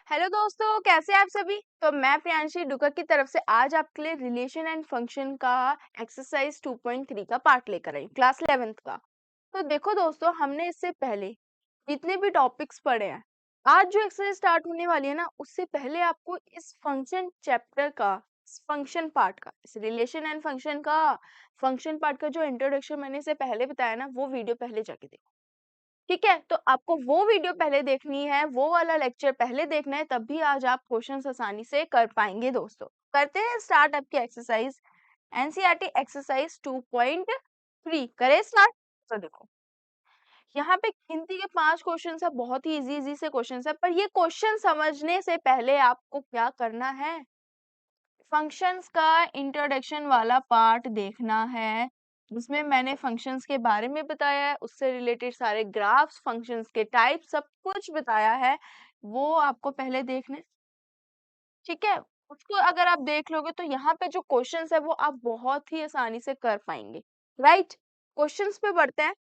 Hello दोस्तों, कैसे हैं आप सभी। तो मैं प्रियांशी डुकर की तरफ से आज आपके लिए रिलेशन एंड फंक्शन का एक्सरसाइज 2.3 का पार्ट लेकर आई, क्लास 11th का। तो देखो दोस्तों, हमने इससे पहले जितने भी टॉपिक्स पढ़े हैं, आज जो एक्सरसाइज स्टार्ट होने वाली है ना, उससे पहले आपको इस फंक्शन चैप्टर का, इस फंक्शन पार्ट का, इस रिलेशन एंड फंक्शन का फंक्शन पार्ट का जो इंट्रोडक्शन मैंने इससे पहले बताया ना, वो वीडियो पहले जाके देखो। ठीक है, तो आपको वो वीडियो पहले देखनी है, वो वाला लेक्चर पहले देखना है, तब भी आज आप क्वेश्चंस आसानी से कर पाएंगे दोस्तों। करते हैं स्टार्ट आपकी एक्सरसाइज, एनसीईआरटी एक्सरसाइज 2.3 करें स्टार्ट। तो देखो, यहाँ पे गिनती के 5 क्वेश्चन है, बहुत ही इजी इजी से क्वेश्चन है, पर ये क्वेश्चन समझने से पहले आपको क्या करना है, फंक्शंस का इंट्रोडक्शन वाला पार्ट देखना है, जिसमें मैंने फंक्शंस के बारे में बताया है, उससे रिलेटेड सारे ग्राफ्स, फंक्शंस के टाइप सब कुछ बताया है, वो आपको पहले देखने। ठीक है, उसको अगर आप देख लोगे तो यहाँ पे जो क्वेश्चंस है वो आप बहुत ही आसानी से कर पाएंगे। राइट, क्वेश्चंस पे बढ़ते हैं।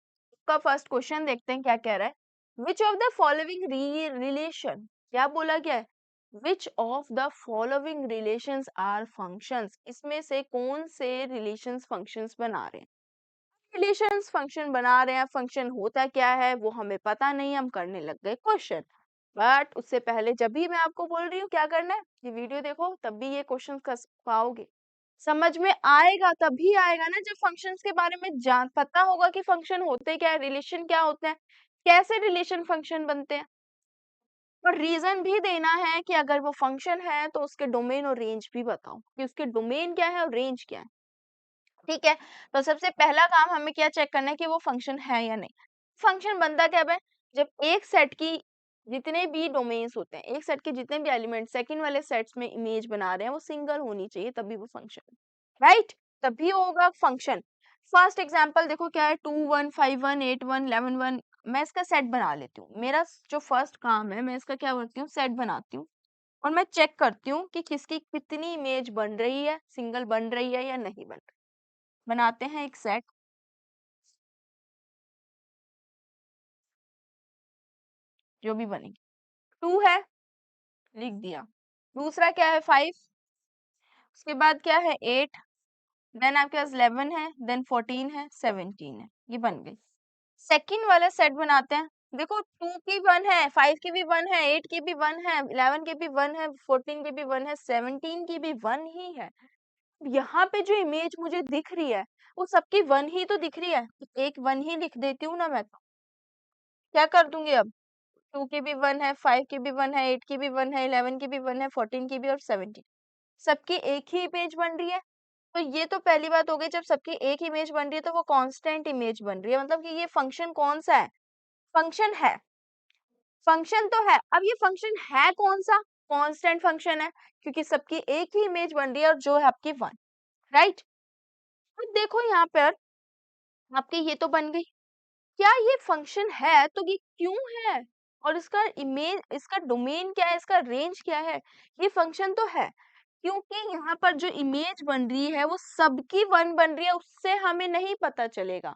का फर्स्ट क्वेश्चन देखते हैं क्या कह रहा है। Which of the following relation, क्या बोला गया है, which of the following relations are functions, इसमें से कौन से रिलेशंस फंक्शंस बना रहे हैं। रिलेशंस फंक्शन बना रहे हैं, फंक्शन होता क्या है वो हमें पता नहीं, हम करने लग गए क्वेश्चन। बट उससे पहले जब भी मैं आपको बोल रही हूँ क्या करना है, ये वीडियो देखो, तब भी ये क्वेश्चन कर पाओगे, समझ में आएगा तभी आएगा ना जब फंक्शंस के बारे में जान पता होगा कि फंक्शन होते क्या है, रिलेशन क्या होते हैं, कैसे रिलेशन फंक्शन बनते हैं। और रीजन भी देना है कि अगर वो फंक्शन है तो उसके डोमेन और रेंज भी बताओ कि उसके डोमेन क्या है और रेंज क्या है। ठीक है, तो सबसे पहला काम हमें क्या चेक करना है कि वो फंक्शन है या नहीं। फंक्शन बनता क्या है, जब एक सेट की जितने भी डोमेन्स होते हैं, एक सेट के जितने भी एलिमेंट सेकंड वाले सेट्स में इमेज बना रहे हैं वो सिंगल होनी चाहिए, तभी वो फंक्शन, राइट, तभी होगा फंक्शन। फर्स्ट एग्जांपल देखो क्या है, 2 1 5 1 8 1 11 1। मैं इसका सेट बना लेती हूँ, मेरा जो फर्स्ट काम है मैं इसका क्या करती हूँ, सेट बनाती हूँ, और मैं चेक करती हूँ कि किसकी कितनी इमेज बन रही है, सिंगल बन रही है या नहीं बन रही। बनाते हैं एक सेट, जो भी बनेगी। 2 है, लिख दिया। दूसरा क्या है, 5। उसके बाद क्या है, 8। देन आपके पास 11 है, देन 14 है, 17 है, ये बन गई। सेकंड वाला सेट बनाते हैं। देखो 2 की 1 है, 5 की भी 1 है, 8 की भी 1 है, 11 की भी 1 है, 14 की भी 1 है, 17 की भी 1 ही है। यहाँ पे जो इमेज मुझे दिख रही है वो सबकी 1 ही तो दिख रही है, एक 1 ही लिख देती हूँ ना मैं तो। क्या कर दूंगी अब, 2 की भी 1 है, 5 की भी 1 है, 8 की भी 1 है, 11 की भी 1 है, 14 की भी और 17, सबकी एक ही इमेज बन रही है। तो ये तो पहली बात हो गई, जब सबकी एक इमेज बन रही है तो वो कांस्टेंट इमेज बन रही है, मतलब कि ये फंक्शन कौन सा है, फंक्शन है। फंक्शन तो है, अब ये फंक्शन है कौन सा, कांस्टेंट फंक्शन है, क्योंकि सबकी एक ही इमेज बन रही है और जो है आपकी 1, राइट। तो देखो यहाँ पर आपकी ये तो बन गई, क्या ये फंक्शन है तो ये क्यों है, और इसका इमेज, इसका डोमेन क्या है, इसका रेंज क्या है। ये फंक्शन तो है क्योंकि यहाँ पर जो इमेज बन रही है वो सबकी 1 बन रही है, उससे हमें नहीं पता चलेगा,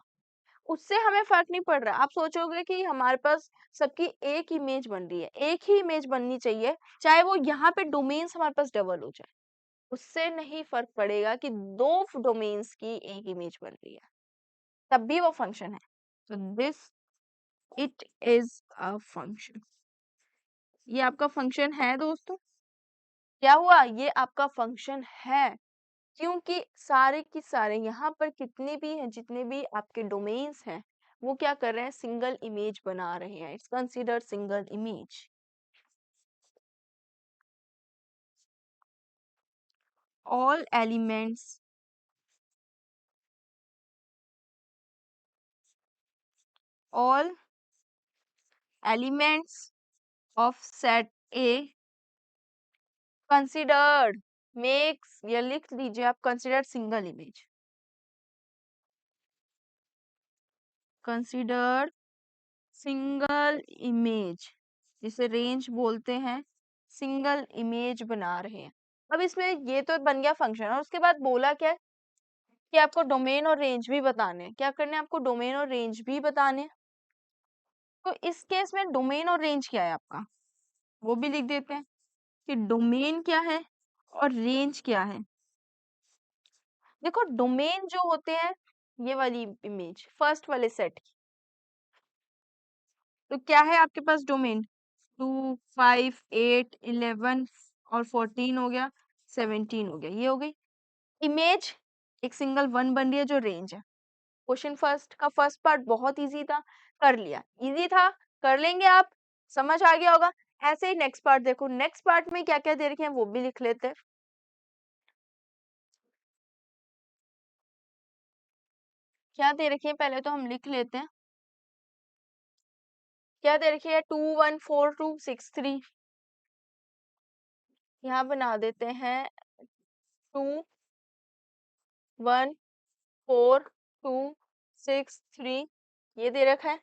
उससे हमें फर्क नहीं पड़ रहा। आप सोचोगे कि हमारे पास सबकी एक इमेज बन रही है, एक ही इमेज बननी चाहिए, चाहे वो यहाँ पे डोमेन्स हमारे पास डबल हो जाए, उससे नहीं फर्क पड़ेगा कि 2 डोमेन्स की एक इमेज बन रही है, तब भी वो फंक्शन है। तो this it is a function, ये आपका फंक्शन है दोस्तों। क्या हुआ, ये आपका फंक्शन है क्योंकि सारे की सारे यहाँ पर कितने भी हैं, जितने भी आपके डोमेन्स हैं, वो क्या कर रहे हैं, सिंगल इमेज बना रहे हैं, it's considered single image. All elements, all elements of set A considered makes, ये लिख लीजिए आप, considered single image, considered single image, जिसे रेंज बोलते हैं, सिंगल इमेज बना रहे हैं। अब इसमें ये तो बन गया फंक्शन, और उसके बाद बोला क्या है कि आपको डोमेन और रेंज भी बताने हैं। क्या करने हैं आपको, डोमेन और रेंज भी बताने हैं। तो इस केस में डोमेन और रेंज क्या है आपका, वो भी लिख देते हैं। कि डोमेन क्या है और रेंज क्या है। देखो डोमेन जो होते हैं ये वाली इमेज फर्स्ट वाले सेट की, तो क्या है आपके पास डोमेन 2 5 8 11 और 14 हो गया, 17 हो गया, ये हो गई इमेज। एक सिंगल वन बन रही है जो रेंज है। क्वेश्चन फर्स्ट का फर्स्ट पार्ट बहुत इजी था, कर लिया, इजी था, कर लेंगे आप, समझ आ गया होगा। ऐसे ही नेक्स्ट पार्ट देखो, नेक्स्ट पार्ट में क्या क्या दे रखे हैं वो भी लिख लेते हैं। क्या दे रखी है पहले तो हम लिख लेते हैं। क्या दे रखी है 2 1 4 2 6 3, यहाँ बना देते हैं 2 1 4 2 6 3, ये दे रखा है।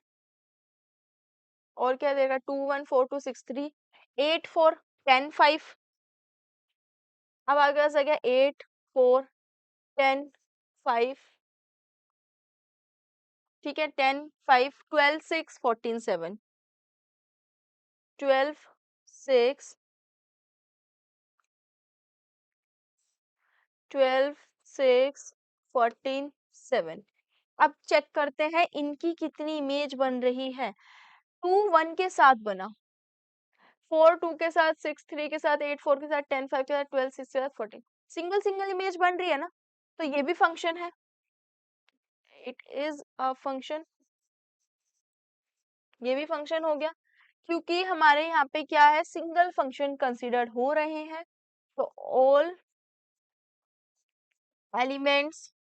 और क्या देगा 2 1 4 2 6 3 8 4 10 5। अब आगे आ गया 8 4 10 5, ठीक है 10 5 12 6 14 7, 12 6 12 6 14 7। अब चेक करते हैं इनकी कितनी इमेज बन रही है। 2 1 के साथ बना, 4 2 के साथ, 6 3 के साथ, 8 4 के साथ, 10 5 के साथ, 12 6 के साथ, 14, सिंगल सिंगल इमेज बन रही है ना, तो ये भी फंक्शन है, इट इज अ फंक्शन, ये भी फंक्शन हो गया क्योंकि हमारे यहाँ पे क्या है, सिंगल फंक्शन कंसीडर्ड हो रहे हैं। तो all elements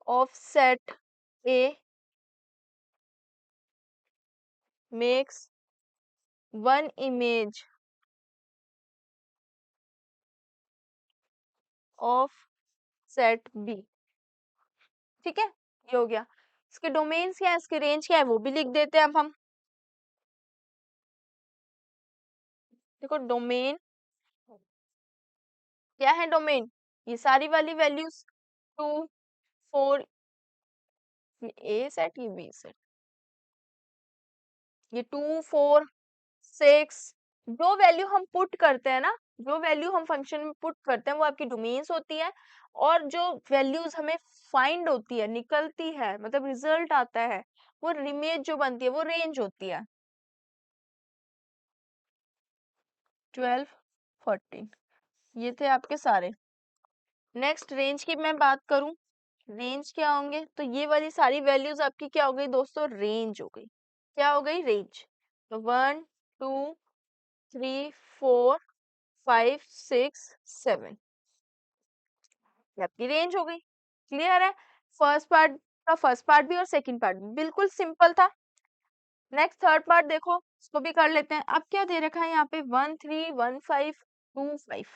of set A makes one image of set B, ठीक है, ये हो गया। इसके डोमेन्स क्या है, इसके रेंज क्या है वो भी लिख देते हैं अब हम। देखो डोमेन क्या है, डोमेन ये सारी वाली वैल्यूज 2 4, ए सेट ये बी सेट, ये 2 4 6, जो वैल्यू हम पुट करते हैं ना, जो वैल्यू हम फंक्शन में पुट करते हैं वो आपकी डोमेन्स होती है। और जो वैल्यूज हमें फाइंड होती है, निकलती है, मतलब रिजल्ट आता है, वो इमेज जो बनती है वो रेंज होती है। 12 14 ये थे आपके सारे। नेक्स्ट रेंज की मैं बात करूं, रेंज क्या होंगे, तो ये वाली सारी वैल्यूज आपकी क्या हो गई दोस्तों, रेंज हो गई। क्या हो गई, रेंज। तो 1 2 3 4 5 6 7 ये आपकी रेंज हो गई। क्लियर है, फर्स्ट पार्ट का फर्स्ट पार्ट भी और सेकंड पार्ट भी बिल्कुल सिंपल था। नेक्स्ट थर्ड पार्ट देखो, इसको भी कर लेते हैं। अब क्या दे रखा है यहाँ पे 1 3 1 5 2 5,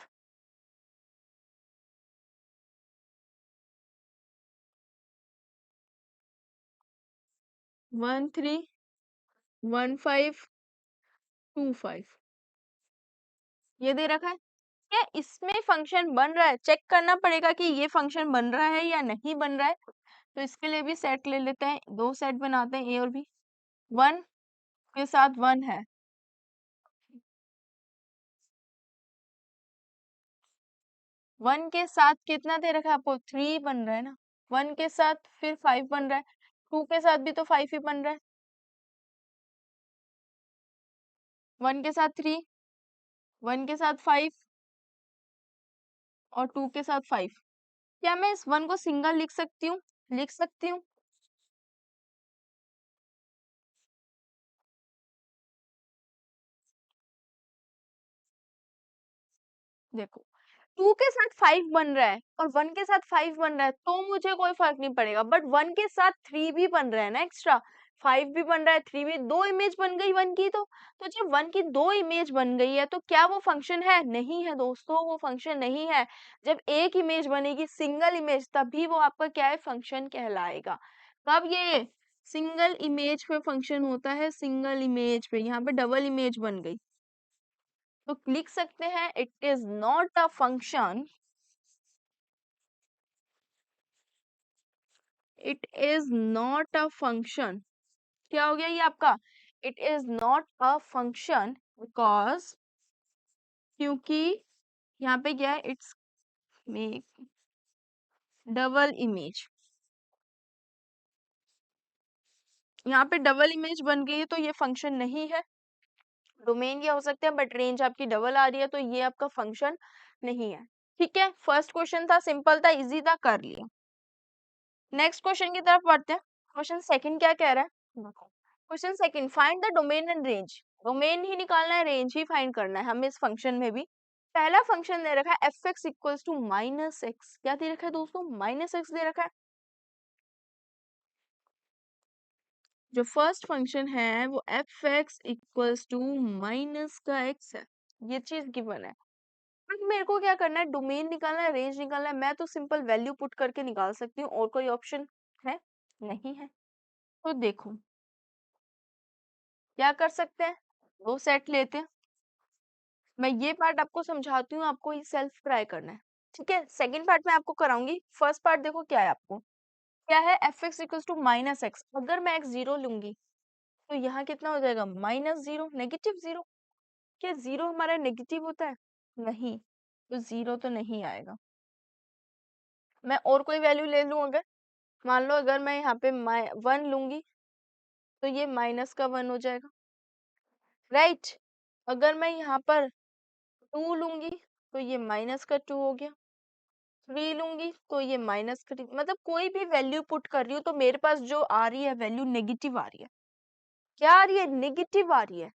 1 3 1 5 2 5 ये दे रखा है। क्या इसमें फंक्शन बन रहा है, चेक करना पड़ेगा कि ये फंक्शन बन रहा है या नहीं बन रहा है। तो इसके लिए भी सेट ले लेते हैं, दो सेट बनाते हैं, ए और बी। 1 के साथ 1 है, 1 के साथ कितना दे रखा है आपको, 3 बन रहा है ना। 1 के साथ फिर 5 बन रहा है, 2 के साथ भी तो 5 ही बन रहा है, 1 के साथ 3, 1 के साथ 5 और 2 के साथ 5। क्या मैं इस 1 को सिंगल लिख सकती हूँ, लिख सकती हूँ। देखो 2 के साथ 5 बन रहा है और 1 के साथ 5 बन रहा है तो मुझे कोई फर्क नहीं पड़ेगा, बट 1 के साथ 3 भी बन रहा है ना, एक्स्ट्रा 5 भी बन रहा है, 3 भी, दो इमेज बन गई 1 की। तो जब 1 की दो इमेज बन गई है तो क्या वो फंक्शन है, नहीं है दोस्तों, वो फंक्शन नहीं है। जब एक इमेज बनेगी सिंगल इमेज, तभी वो आपका क्या है, फंक्शन कहलाएगा। कब ये सिंगल इमेज पे फंक्शन होता है, सिंगल इमेज पे, यहाँ पे डबल इमेज बन गई तो लिख सकते हैं it is not a function, it is not a function. क्या हो गया ये आपका, it is not a function because क्योंकि यहाँ पे क्या है, इट्स मेक डबल इमेज। यहाँ पे डबल इमेज बन गई है तो ये फंक्शन नहीं है। डोमेन ये हो सकते हैं बट रेंज आपकी डबल आ रही है तो ये आपका फंक्शन नहीं है। ठीक है, फर्स्ट क्वेश्चन था, सिंपल था, इजी था, कर लिया। नेक्स्ट क्वेश्चन की तरफ बढ़ते हैं। क्वेश्चन सेकंड क्या कह रहा है, question second, find the domain and range. Domain ही निकालना है, रेंज ही फाइंड करना है हमें इस फंक्शन में भी। पहला फंक्शन दे रखा है f x equals to minus x. क्या दे रखा है दोस्तों, माइनस एक्स दे रखा है। जो फर्स्ट फंक्शन है वो f x equals to minus का एक्स है, ये चीज गिवन है। अब मेरे को क्या करना है, डोमेन निकालना है, रेंज निकालना है। मैं तो सिंपल वैल्यू पुट करके निकाल सकती हूँ, और कोई ऑप्शन है नहीं है। तो देखो क्या कर सकते हैं, दो सेट लेते हैं। मैं ये पार्ट आपको समझाती हूँ, आपको ये सेल्फ ट्राई करना है। ठीक है, सेकंड पार्ट में आपको कराऊंगी। फर्स्ट पार्ट देखो क्या है, आपको क्या है, f x equals to minus x. अगर मैं एक्स जीरो लूंगी तो यहाँ कितना हो जाएगा, माइनस जीरो, नेगेटिव जीरो। क्या जीरो हमारा नेगेटिव होता है, नहीं, तो जीरो तो नहीं आएगा। मैं और कोई वैल्यू ले लूं, अगर मान लो अगर मैं यहाँ पे वन लूंगी तो ये माइनस का वन हो जाएगा, राइट। अगर मैं यहाँ पर टू लूंगी तो ये माइनस का टू हो गया। थ्री लूंगी तो ये माइनस का थ्री। मतलब कोई भी वैल्यू पुट कर रही हूँ तो मेरे पास जो आ रही है वैल्यू नेगेटिव आ रही है। क्या आ रही है, नेगेटिव आ रही है।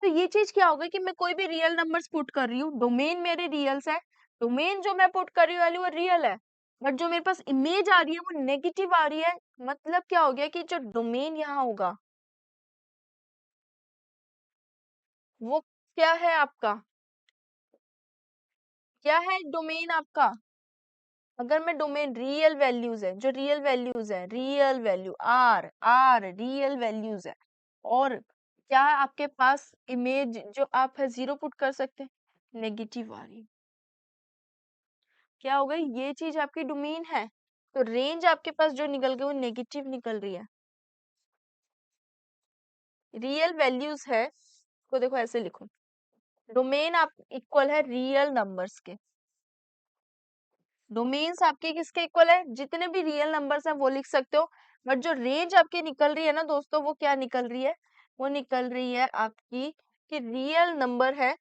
तो ये चीज क्या होगा कि मैं कोई भी रियल नंबर्स पुट कर रही हूँ, डोमेन मेरे रियल्स है, डोमेन जो मैं पुट कर रही हूँ वैल्यू वो रियल है, बट जो मेरे पास इमेज आ रही है वो नेगेटिव आ रही है। मतलब क्या हो गया कि जो डोमेन यहाँ होगा वो क्या है आपका, क्या है डोमेन आपका। अगर मैं डोमेन रियल वैल्यूज है, जो रियल वैल्यूज है, real value R R real values है, और क्या आपके पास इमेज जो आप है जीरो पुट कर सकते हैं, नेगेटिव आ रही है। क्या हो गई, ये चीज आपकी डोमेन है, तो रेंज आपके पास जो निकल गई वो नेगेटिव निकल रही है। रियल वैल्यूज है तो देखो ऐसे लिखो, डोमेन आप इक्वल है रियल नंबर्स के। डोमेन्स आपके किसके इक्वल है, जितने भी रियल नंबर्स हैं वो लिख सकते हो। बट जो रेंज आपकी निकल रही है ना दोस्तों, वो क्या निकल रही है, वो निकल रही है आपकी कि रियल नंबर है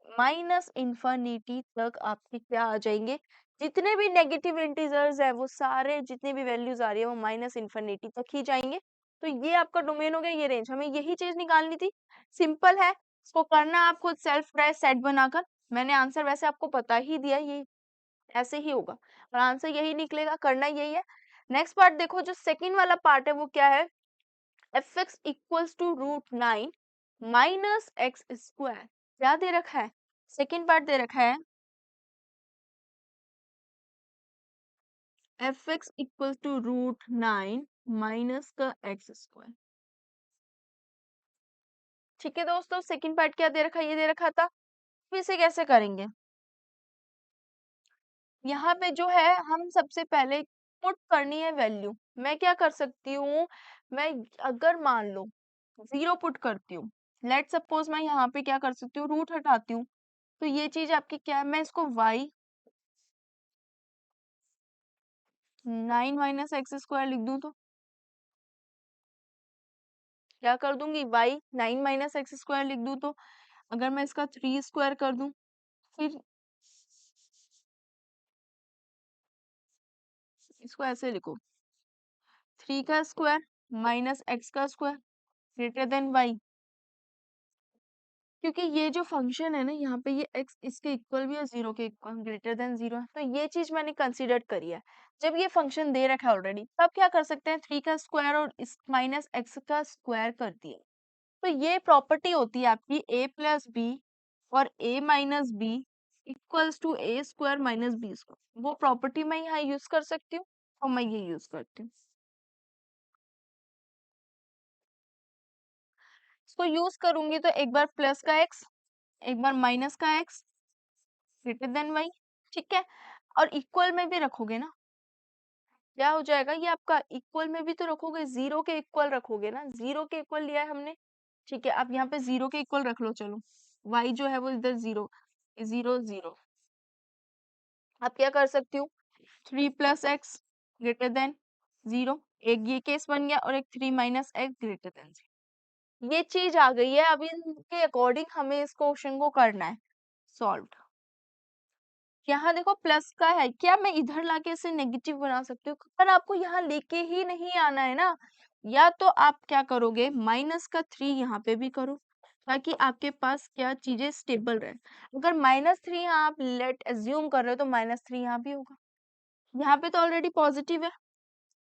माइनस इंफिनिटी तक आपके क्या आ जाएंगे। जितने भी नेगेटिव इंटीजर्स है वो सारे, जितनी भी वैल्यूज आ रही है वो माइनस इंफिनिटी तक ही जाएंगे। तो ये आपका डोमेन हो गया, ये रेंज। हमें यही चीज निकालनी थी, सिंपल है। इसको करना आप खुद सेल्फ ट्राई सेट बनाकर। मैंने आंसर वैसे आपको पता ही दिया, ये ऐसे ही होगा और आंसर यही निकलेगा, करना यही है। नेक्स्ट पार्ट देखो, जो सेकंड वाला पार्ट है वो क्या है, f x equals to root nine minus x square. क्या दे रखा है, सेकंड पार्ट दे रखा है f x equal to root nine minus का एक्स स्क्वायर। ठीक है दोस्तों, सेकंड पार्ट क्या दे रखा है, ये दे रखा था। तो इसे कैसे करेंगे, यहाँ पे जो है हम सबसे पहले पुट करनी है वैल्यू। मैं क्या कर सकती हूँ, मैं अगर मान लो जीरो पुट करती हूँ, लेट सपोज मैं यहाँ पे क्या कर सकती हूँ, रूट हटाती हूँ, तो ये चीज आपकी क्या है, मैं इसको y nine minus x square लिख दूं तो क्या कर दूंगी, y nine minus x square लिख दूं तो अगर मैं इसका थ्री स्क्वायर कर दूं, फिर इसको ऐसे लिखो, थ्री का स्क्वायर माइनस एक्स का स्क्वायर ग्रेटर देन y। क्योंकि ये जो फंक्शन है ना यहाँ पे, ये x इसके इक्वल भी है, जीरो के इक्वल, ग्रेटर देन जीरो है, तो ये चीज मैंने कंसीडर करी है। जब ये फंक्शन दे रखा है ऑलरेडी, तब क्या कर सकते हैं, थ्री का स्क्वायर और इस माइनस एक्स का स्क्वायर कर दिए। तो ये प्रॉपर्टी होती है आपकी a प्लस बी और a minus B equals to A square minus B square. वो प्रॉपर्टी मैं यहाँ यूज कर सकती हूँ और मैं ये यूज करती हूँ। इसको यूज करूंगी तो एक बार प्लस का एक्स, एक बार माइनस का एक्स ग्रेटर देन वाई। ठीक है, और इक्वल में भी रखोगे ना, क्या हो जाएगा, ये आपका इक्वल में भी तो रखोगे, जीरो के इक्वल रखोगे ना, जीरो के इक्वल लिया है हमने। ठीक है, आप यहाँ पे जीरो के इक्वल रख लो, चलो y जो है वो इधर जीरो, 0 0। आप क्या कर सकती हूँ, 3 प्लस एक्स ग्रेटर देन 0, एक ये केस बन गया, और एक 3 माइनस एक्स ग्रेटर देन 0। ये चीज आ गई है। अब इनके अकॉर्डिंग हमें इस क्वेश्चन को करना है सॉल्व। यहाँ देखो प्लस का है, क्या मैं इधर लाके इसे नेगेटिव बना सकती हूँ? पर आपको यहाँ लेके ही नहीं आना है ना। या तो आप क्या करोगे, माइनस का 3 यहाँ पे भी करो, ताकि आपके पास क्या चीजें स्टेबल रहे। अगर -3 यहाँ आप लेट एज्यूम कर रहे हो, तो -3 यहाँ भी होगा। यहाँ पे तो ऑलरेडी पॉजिटिव है,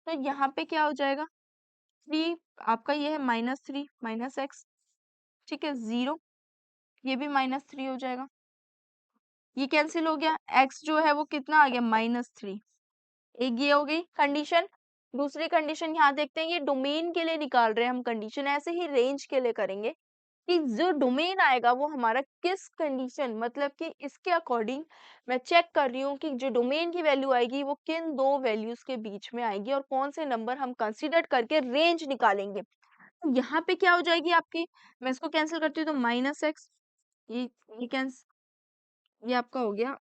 तो यहाँ पे क्या हो जाएगा, 3 आपका ये है -3 माइनस एक्स, ठीक है, 0, ये भी -3 हो जाएगा, ये कैंसिल हो गया, एक्स जो है वो कितना आ गया, -3। एक ये हो गई कंडीशन। दूसरी कंडीशन यहाँ देखते हैं, ये डोमेन के लिए निकाल रहे हैं हम कंडीशन, ऐसे ही रेंज के लिए करेंगे कि जो डोमेन आएगा वो हमारा किस कंडीशन, मतलब कि इसके अकॉर्डिंग मैं चेक कर रही हूँ कि जो डोमेन की वैल्यू आएगी वो किन दो वैल्यूज के बीच में आएगी, और कौन से नंबर हम कंसीडर करके रेंज निकालेंगे। तो यहाँ पे क्या हो जाएगी आपकी, मैं इसको कैंसिल करती हूँ, तो -x, ये कैंसिल, ये आपका हो गया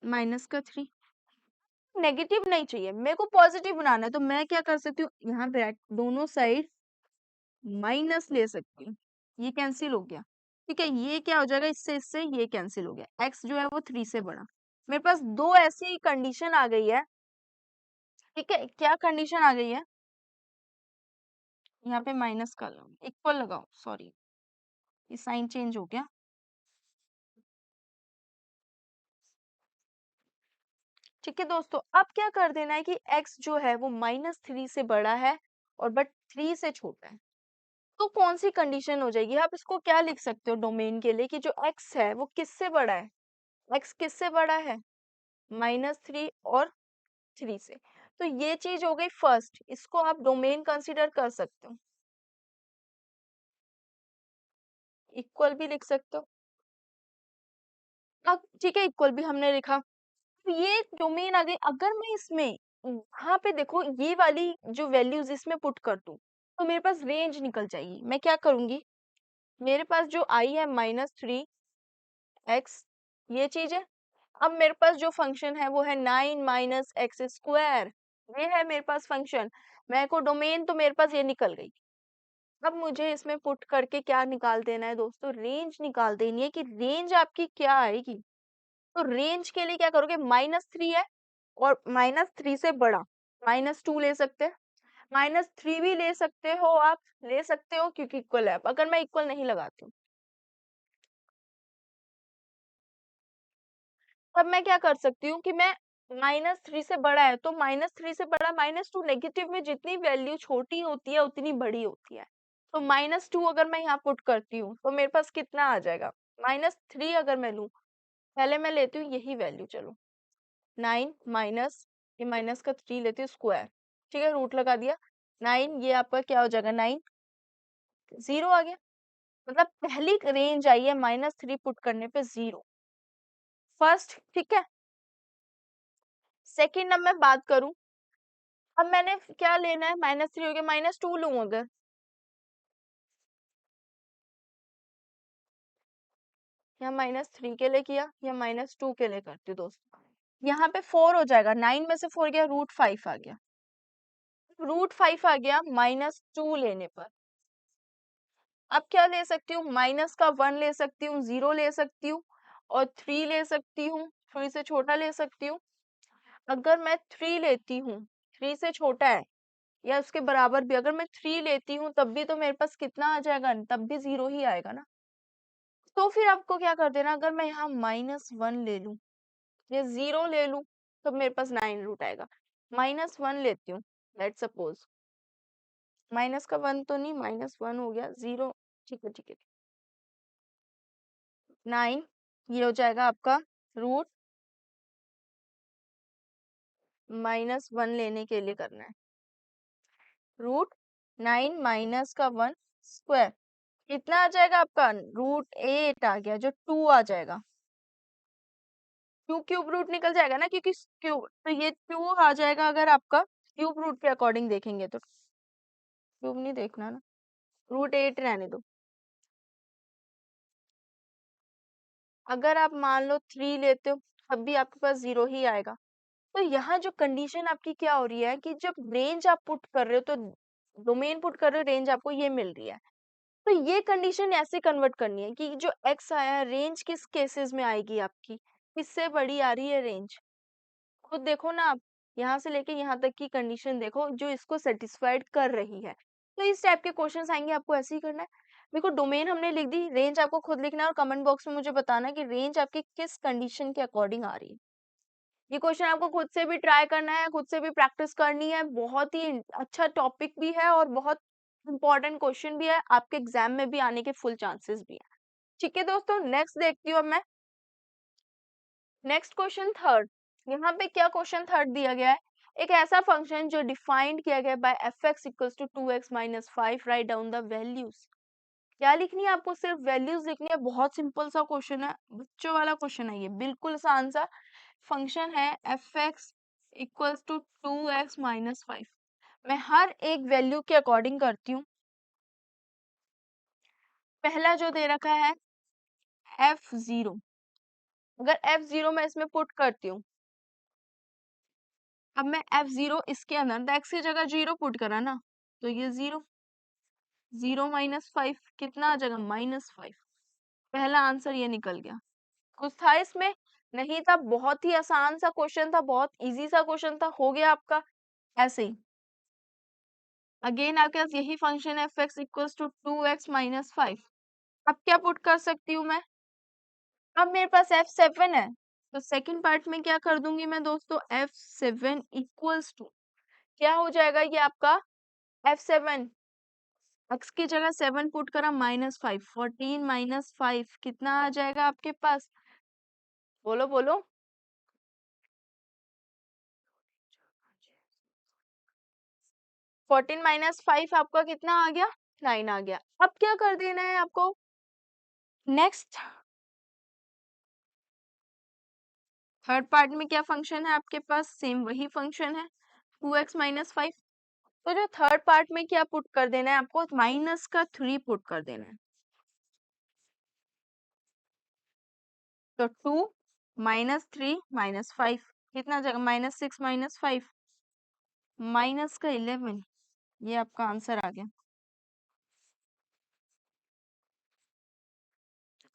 -3। नेगेटिव नहीं चाहिए, मेरे को पॉजिटिव बनाना है, तो मैं क्या कर सकती हूँ, यहाँ ब्रैकेट दोनों साइड माइनस ले सकती हूँ, ये कैंसिल हो गया, ठीक है, ये क्या हो जाएगा, इससे इससे ये कैंसिल हो गया, x जो है वो 3 से बड़ा। मेरे पास दो ऐसी कंडीशन आ गई है, ठीक है, क्या कंडीशन आ गई है, यहाँ पे माइनस का इक्वल लगाओ, सॉरी ये साइन चेंज हो गया, ठीक है दोस्तों। अब क्या कर देना है कि x जो है वो -3 से बड़ा है और बट 3 से छोटा है, तो कौन सी कंडीशन हो जाएगी, आप इसको क्या लिख सकते हो डोमेन के लिए, कि जो x है वो किससे बड़ा है, x किससे बड़ा है, -3 और 3 से। तो ये चीज हो गई फर्स्ट, इसको आप डोमेन कंसीडर कर सकते हो, इक्वल भी लिख सकते हो। अब ठीक है, इक्वल भी हमने लिखा, तो ये डोमेन आ गई। अगर मैं इसमें यहाँ पे देखो ये वाली जो वैल्यूज इसमें पुट कर दूं, तो मेरे पास रेंज निकल जाएगी। मैं क्या करूंगी, मेरे पास जो आई है -3x, ये चीज है। अब मेरे पास जो फंक्शन है वो है 9 माइनस एक्स स्क्वायर, ये है मेरे पास फंक्शन। मैं को डोमेन तो मेरे पास ये निकल गई। अब मुझे इसमें पुट करके क्या निकाल देना है दोस्तों, रेंज निकाल देनी है कि रेंज आपकी क्या आएगी। तो रेंज के लिए क्या करोगे, -3 है और -3 से बड़ा, -2 ले सकते हैं, -3 भी ले सकते हो, आप ले सकते हो क्योंकि इक्वल है। अगर मैं इक्वल नहीं लगाती हूँ, तब मैं क्या कर सकती हूँ कि मैं -3 से बड़ा है, तो -3 से बड़ा -2, नेगेटिव में जितनी वैल्यू छोटी होती है उतनी बड़ी होती है। तो -2 अगर मैं यहाँ पुट करती हूँ, तो मेरे पास कितना आ जाएगा, -3 अगर मैं लूँ, पहले मैं लेती हूँ यही वैल्यू, चलो 9 माइनस, ये माइनस का 3 लेती हूँ स्क्वायर, ठीक है, रूट लगा दिया, 9, ये आपका क्या हो जाएगा, 9, 0 आ गया। मतलब पहली रेंज आई है -3 पुट करने पे 0 फर्स्ट, ठीक है। सेकंड अब मैं बात करूं, अब मैंने क्या लेना है, -3 हो गया, -2 लूं अगर, या -3 के लिए किया या -2 के लिए करती हूँ दोस्तों, यहाँ पे 4 हो जाएगा, 9 में से 4 गया, √5 आ गया, √5 आ गया -2 लेने पर। अब क्या ले सकती हूँ, माइनस का 1 ले सकती हूँ, 0 ले सकती हूँ, और 3 ले सकती हूँ, 3 से छोटा ले सकती हूँ। अगर मैं 3 लेती हूँ, 3 से छोटा है या उसके बराबर भी, अगर मैं 3 लेती हूँ तब भी तो मेरे पास कितना आ जाएगा, तब भी 0 ही आएगा ना। तो फिर आपको क्या कर देना, अगर मैं यहाँ -1 ले लूँ या 0 ले लूँ, तो मेरे पास 9 रूट आएगा। -1 लेती हूँ, लेट सपोज, माइनस का 1 तो नहीं, -1 हो गया, 0, ठीक है ठीक है, 9, ये हो जाएगा आपका रूट, -1 लेने के लिए करना है, √9 माइनस का 1 स्क्वायर, कितना आ जाएगा आपका, √8 आ गया, जो 2 आ जाएगा, 2 क्यूब रूट निकल जाएगा ना, क्योंकि क्यूब, तो ये 2 आ जाएगा अगर आपका क्यूब रूट के अकॉर्डिंग देखेंगे तो, क्यूब नहीं देखना ना, √8 रहने दो, अगर आप मान लो 3 लेते हो तब भी आपके पास 0 ही आएगा। तो यहाँ जो कंडीशन आपकी क्या हो रही है कि जब रेंज आप पुट कर रहे हो तो डोमेन पुट कर रहे हो, रेंज आपको ये मिल रही है। तो ये कंडीशन ऐसे कन्वर्ट करनी है कि जो एक्स आया है रेंज किस केसेस में आएगी आपकी, किससे बड़ी आ रही है रेंज। खुद देखो ना आप, यहाँ से लेके यहाँ तक की कंडीशन देखो जो इसको सेटिस्फाइड कर रही है। तो इस टाइप के क्वेश्चंस आएंगे, आपको ऐसे ही करना है। देखो डोमेन हमने लिख दी, रेंज आपको खुद लिखना है और कमेंट बॉक्स में मुझे बताना है कि रेंज आपकी किस कंडीशन के अकॉर्डिंग आ रही है। ये क्वेश्चन आपको खुद से भी ट्राई करना है, खुद से भी प्रैक्टिस करनी है। बहुत ही अच्छा टॉपिक भी है और बहुत इंपॉर्टेंट क्वेश्चन भी है, आपके एग्जाम में भी आने के फुल चांसेस भी है। ठीक है दोस्तों, नेक्स्ट देखती हूँ अब मैं। नेक्स्ट क्वेश्चन थर्ड, यहाँ पे क्या क्वेश्चन थर्ड दिया गया है, एक ऐसा फंक्शन जो डिफाइंड किया गया by f x equals to 2x minus 5, write down the values. क्या लिखनी है आपको, सिर्फ वैल्यूज लिखनी है। बहुत सिंपल सा क्वेश्चन है, बच्चों वाला क्वेश्चन है ये, बिल्कुल आसान सा। फंक्शन है f x equals to 2x minus 5। मैं हर एक वैल्यू के अकॉर्डिंग करती हूँ। पहला जो दे रखा है f0, अगर f0 मैं इसमें पुट करती हूँ, अब मैं f0 इसके अंदर x की जगह 0 पुट करा ना, तो ये 0, 0 माइनस 5 कितना आ जाएगा, -5। पहला आंसर ये निकल गया। कुछ था इसमें नहीं था, बहुत ही आसान सा क्वेश्चन था, बहुत इजी सा क्वेश्चन था, हो गया आपका ऐसे ही। अगेन आपके पास यही फंक्शन है f x equals to 2x minus 5। अब क्या पुट कर सकती हूँ मैं, अब मेरे पास f7 है, तो सेकंड पार्ट में क्या कर दूंगी मैं दोस्तों, f7 इक्वल्स टू, क्या हो जाएगा ये आपका f7, x की जगह 7 पुट करा -5, 14 माइनस 5 कितना आ जाएगा आपके पास, बोलो बोलो। 14 माइनस 5 आपका कितना आ गया, 9 आ गया। अब क्या कर देना है आपको, नेक्स्ट थर्ड पार्ट में क्या फंक्शन है आपके पास, सेम वही फंक्शन है 2x माइनस 5। तो जो थर्ड पार्ट में क्या पुट कर देना है आपको, माइनस का 3 पुट कर देना है। तो 2 माइनस 3 माइनस 5 कितना आ जाएगा, -6 माइनस 5 माइनस का 11, ये आपका आंसर आ गया।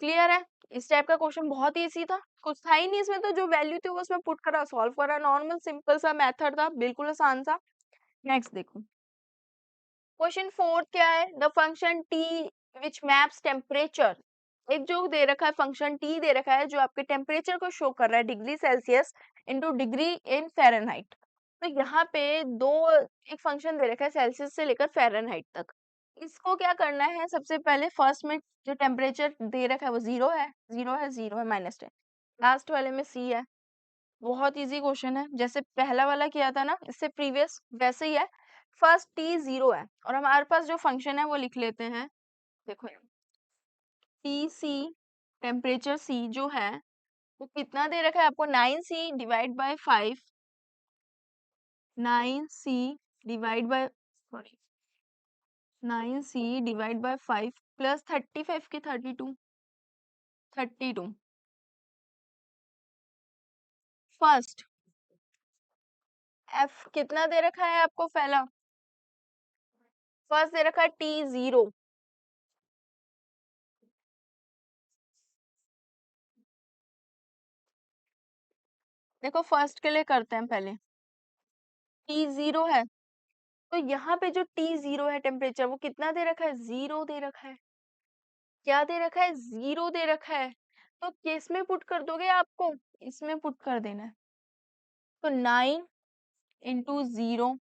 क्लियर है, इस टाइप का क्वेश्चन बहुत ही इजी था, कुछ था ही नहीं इसमें, तो जो वैल्यू थी वो उसमें पुट करा, सॉल्व करा, नॉर्मल सिंपल सा मेथड था, बिल्कुल आसान सा। नेक्स्ट देखो, क्वेश्चन फोर्थ क्या है, the function t which maps temperature. एक जो दे रखा है फंक्शन t दे रखा है जो आपके टेम्परेचर को शो कर रहा है degree Celsius into degree in Fahrenheit. तो यहाँ पे दो एक फंक्शन दे रखा है सेल्सियस से लेकर फ़ारेनहाइट तक। इसको क्या करना है, सबसे पहले फर्स्ट में जो टेम्परेचर दे रखा है वो 0 है, 0 है, 0 है, -10। लास्ट वाले में c है। बहुत इजी क्वेश्चन है, जैसे पहला वाला किया था ना इससे प्रीवियस, वैसे ही है। फर्स्ट t 0 है और हमारे पास जो फंक्शन है वो लिख लेते हैं। देखो टी सी, टेम्परेचर c जो है वो कितना दे रखा है आपको, 9c divide by 5, 9c divide by, sorry, 9c divide by 5 plus 35 की 32, 32। फर्स्ट f कितना दे रखा है आपको, पहला फर्स्ट दे रखा है t0। देखो फर्स्ट के लिए करते हैं पहले, t0 है, तो यहाँ पे जो t0 है टेम्परेचर वो कितना दे रखा है, 0 दे रखा है। क्या दे रखा है, 0 दे रखा है, तो किस में पुट कर दोगे आपको, इसमें पुट कर देना है। तो 9 इंटू 0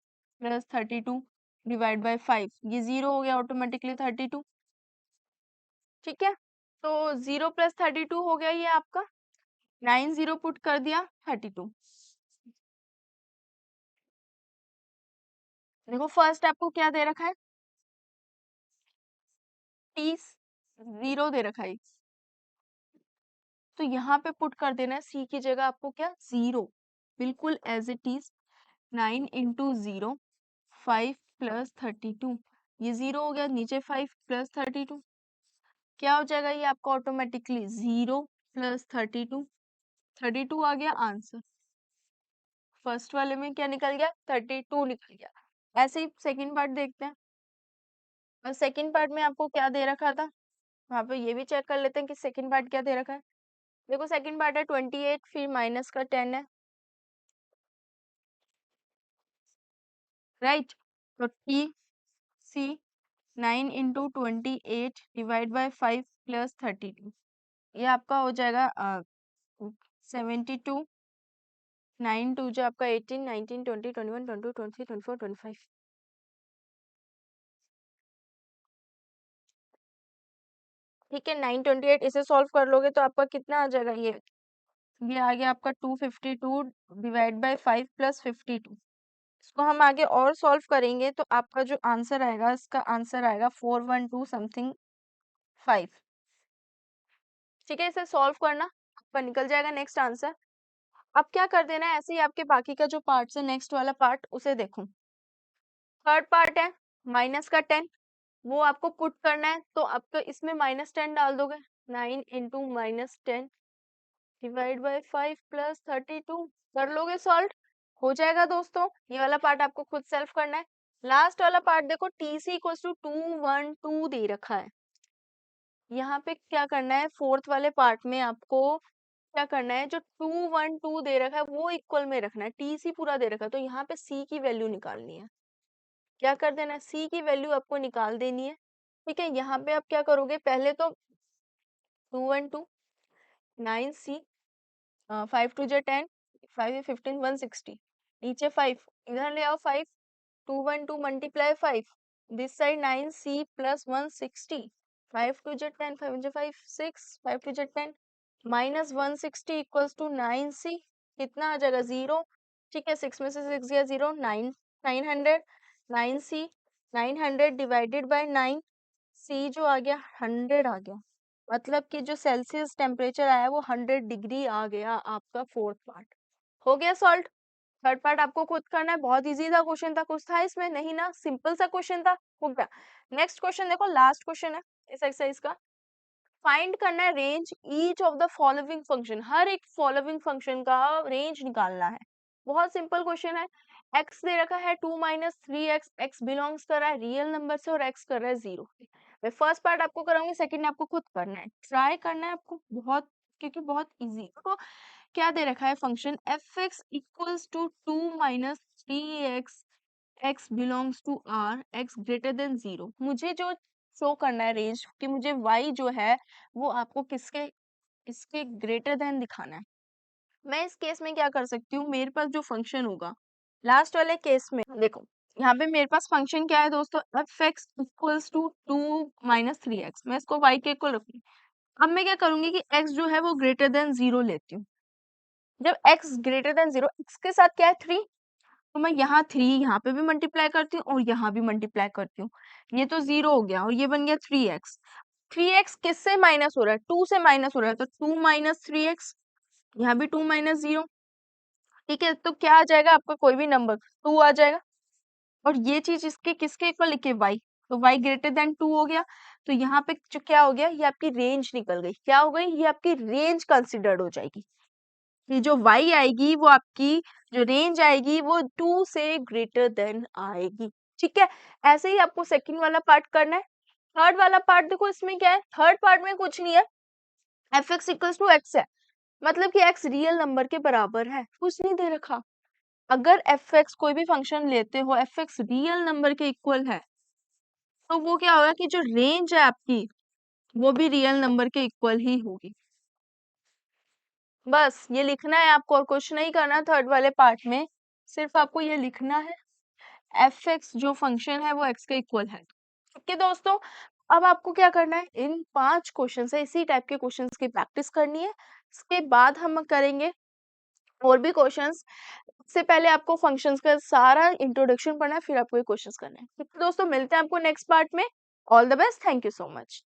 प्लस 32 डिवाइड बाय 5, ये 0 हो गया ऑटोमेटिकली 32। ठीक है, तो 0 प्लस 32 हो गया ये आपका, 9 0 पुट कर दिया 32। देखो फर्स्ट आपको क्या दे रखा है, 30, 0 दे रखा है, तो यहाँ पे पुट कर देना है c की जगह आपको क्या, 0, बिल्कुल as it is. 9 into 0, 5 plus 32, ये 0 हो गया, नीचे 5 प्लस 32, क्या हो जाएगा ये आपका ऑटोमेटिकली 0 प्लस 32 आ गया आंसर। फर्स्ट वाले में क्या निकल गया? 32 निकल गया। ऐसे ही सेकंड पार्ट देखते हैं। और सेकंड पार्ट में आपको क्या दे रखा था, वहां पे ये भी चेक कर लेते हैं कि सेकंड पार्ट क्या दे रखा है। देखो सेकंड पार्ट है 28, फिर माइनस का 10 है, राइट। तो T C 9 into 28 divide by 5 plus 32, ये आपका हो जाएगा 72। 9 टू जो आपका 18, 19, 20, 21, 22, 23, 24, 25। ठीक है, 928 इसे सॉल्व कर लोगे तो आपका कितना आ जाएगा? ये आ गया आपका 252 डिवाइड बाई 5 प्लस 52। इसको हम आगे और सॉल्व करेंगे तो आपका जो आंसर आएगा, इसका आंसर आएगा 412 समथिंग 5। ठीक है, इसे सॉल्व करना, आपका निकल जाएगा नेक्स्ट आंसर। अब क्या कर देना है, ऐसे ही आपके बाकी का जो पार्ट है, नेक्स्ट वाला पार्ट उसे देखो। थर्ड पार्ट है माइनस का 10, वो आपको पुट करना है, तो आपको इसमें -10 डाल दोगे। 9 इंटू -10 डिवाइड बाई 5 प्लस 32, कर लोगे सॉल्व, हो जाएगा दोस्तों। ये वाला पार्ट आपको खुद सेल्फ करना है। लास्ट वाला पार्ट देखो, टी सी इक्वल टू 212 दे रखा है। यहाँ पे क्या करना है, फोर्थ वाले पार्ट में आपको क्या करना है, जो 212 दे रखा है वो इक्वल में रखना है। टी सी पूरा दे रखा है, तो यहाँ पे सी की वैल्यू निकालनी है। क्या कर देना है, सी की वैल्यू आपको निकाल देनी है। ठीक है, यहाँ पे आप क्या करोगे, पहले तो 212 9C 5 टू जो 10, 5 15 160, नीचे 5, इधर ले आओ 5, 212 multiply 5, this side 9C plus 160, 5 two जो 10, 5 जो 5 6, 5 टू जो 10 माइनस 160 इक्वल्स टू 9C, कितना आ जाएगा 0। ठीक है, 6 में से 6 गया 0, 900, 9C 900 डिवाइडेड बाय 9, C जो आ गया 100 आ गया, मतलब कि जो सेल्सियस टेम्परेचर आया वो 100 डिग्री आ गया आपका फोर्थ पार्ट। हो गया सॉल्व। थर्ड पार्ट आपको खुद करना है, बहुत इजी था क्वेश्चन, था कुछ था इसमें नहीं ना, सिंपल सा क्वेश्चन था, हो गया। नेक्स्ट क्वेश्चन देखो, लास्ट क्वेश्चन है इस एक्सरसाइज का। फाइंड करना है range each of the following function, हर एक फॉलोइंग फंक्शन का रेंज निकालना है। बहुत सिंपल क्वेश्चन है। x दे रखा है 2 माइनस 3x, x बिलोंग्स कर रहा है रियल नंबर से और x कर रहा है 0। मैं फर्स्ट पार्ट आपको कराऊंगी, सेकंड आपको खुद करना है, ट्राई करना है आपको बहुत, क्योंकि बहुत इजी। तो क्या दे रखा है function f(x) equals to 2 minus 3x, x belongs to r, x greater than 0। मुझे जो शो करना है रेंज कि मुझे y जो है वो आपको किसके इसके ग्रेटर देन दिखाना है। मैं इस केस में क्या कर सकती हूँ, मेरे पास जो फंक्शन होगा लास्ट वाले केस में, देखो यहाँ पे मेरे पास फंक्शन क्या है दोस्तों, f(x) equals to 2 minus 3x, मैं इसको y के इक्वल रखूंगी। अब मैं क्या करूंगी कि x जो है वो ग्रेटर देन 0 लेती हूँ। जब x ग्रेटर देन 0, x के साथ क्या है 3, तो मैं यहाँ 3 यहाँ पे भी मल्टीप्लाई करती हूँ और यहाँ भी मल्टीप्लाई करती हूँ, ये तो 0 हो गया और ये बन गया 3x। 3x किससे माइनस हो रहा है, 2 से माइनस हो रहा है, तो 2 माइनस 3x, यहाँ भी 2 माइनस 0। ठीक है, तो क्या आ जाएगा आपका, कोई भी नंबर 2 आ जाएगा। और ये चीज इसके किसके इक्वल लिखे, y, तो y ग्रेटर देन 2 हो गया। तो यहाँ पे जो क्या हो गया, ये आपकी रेंज निकल गई, क्या हो गई, ये आपकी रेंज कंसिडर्ड हो जाएगी। ये जो y आएगी वो आपकी जो रेंज आएगी वो 2 से ग्रेटर देन आएगी। ठीक है, ऐसे ही आपको सेकंड वाला पार्ट करना है। थर्ड वाला पार्ट देखो, इसमें क्या है, थर्ड पार्ट में कुछ नहीं है, f(x) इक्वल्स टू x है, मतलब कि x रियल नंबर के बराबर है, कुछ नहीं दे रखा। अगर f(x) कोई भी फंक्शन लेते हो, f(x) रियल नंबर के इक्वल है, तो वो क्या होगा कि जो रेंज है आपकी वो भी रियल नंबर के इक्वल ही होगी। बस ये लिखना है आपको और कुछ नहीं करना। थर्ड वाले पार्ट में सिर्फ आपको ये लिखना है f(x) जो फंक्शन है वो x के इक्वल है। ठीक है दोस्तों, अब आपको क्या करना है, इन 5 क्वेश्चन है, इसी टाइप के क्वेश्चंस की प्रैक्टिस करनी है। इसके बाद हम करेंगे और भी क्वेश्चंस। इससे पहले आपको फंक्शंस का सारा इंट्रोडक्शन पढ़ना है, फिर आपको ये क्वेश्चंस करना है। ठीक है दोस्तों, मिलते हैं आपको नेक्स्ट पार्ट में। All the best, thank you so much.